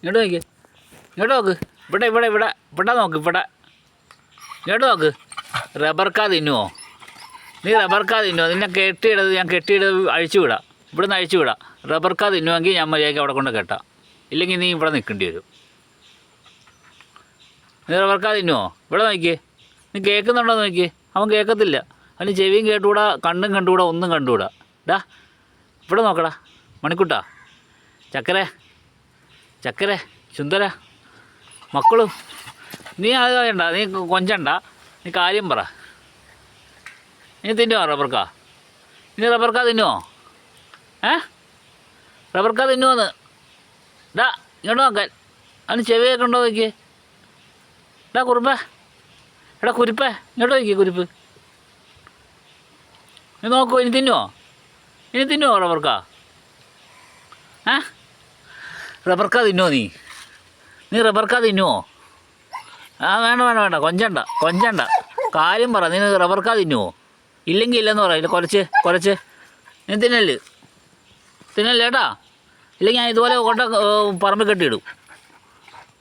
ഇങ്ങോട്ട് നോക്ക്, ഇങ്ങോട്ട് നോക്ക്. ഇവിടെ ഇവിടെ ഇവിടെ ഇവിടെ നോക്ക്, ഇവിടെ ഇങ്ങോട്ട് നോക്ക്. റബ്ബർക്കാ തിന്നുവോ നീ? റബ്ബർക്കാ തിന്നുവോ? നിന്നെ കെട്ടിയിടത് ഞാൻ കെട്ടിയിടത് അഴിച്ചു വിടാം, ഇവിടെ നിന്ന് അഴിച്ചു വിടാം. റബ്ബർക്കാ തിന്നുവെങ്കിൽ ഞാൻ മര്യാദയ്ക്ക് അവിടെ കൊണ്ട് കെട്ടാം, ഇല്ലെങ്കിൽ നീ ഇവിടെ നിൽക്കേണ്ടി വരും. നീ റബ്ബർക്കാ തിന്നുവോ? ഇവിടെ നോക്കിയേ, നീ കേൾക്കുന്നുണ്ടോ നോക്കിയേ. അവൻ കേൾക്കത്തില്ല, അവന് ചെവിയും കേട്ടുകൂടാ, കണ്ണും കണ്ടുകൂടാ, ഒന്നും കണ്ടുകൂടാ. ഡാ ഇവിടെ നോക്കടാ മണിക്കുട്ടാ, ചക്കരെ ചക്കരെ സുന്ദര മക്കളും. നീ അത് വേണ്ട, നീ കൊഞ്ചണ്ട, നീ കാര്യം പറ. നീ തിന്നുവോ റബ്ബർക്കാ? ഇനി റബ്ബർക്കാ തിന്നുവോ? റബ്ബർക്കാ തിന്നുവോന്ന്? ഡാ ഇങ്ങോട്ട് നോക്കാൻ, അവന് ചെവിയൊക്കെ ഉണ്ടോ നോക്കിയേ. ഡാ കുറുമ്പേ, എടാ കുരിപ്പേ, ഇങ്ങോട്ട് നോക്കിയേ കുരിപ്പ്. നീ നോക്കൂ, ഇനി തിന്നുവോ? ഇനി തിന്നുവോ റബ്ബർക്കാ? റബ്ബർക്കാ തിന്നുവോ നീ? നീ റബ്ബർക്കാ തിന്നുവോ? വേണ്ട വേണ്ട വേണ്ട, കൊഞ്ചണ്ട, കാര്യം പറ. നീ റബ്ബർക്കാ തിന്നുവോ? ഇല്ലെങ്കിൽ ഇല്ലെന്ന് പറ. ഇല്ല കുറച്ച് നീ തിന്നല്ല് കേട്ടാ, ഇല്ലെങ്കിൽ ഞാൻ ഇതുപോലെ കൊണ്ട് പറമ്പിൽ കെട്ടിയിടും.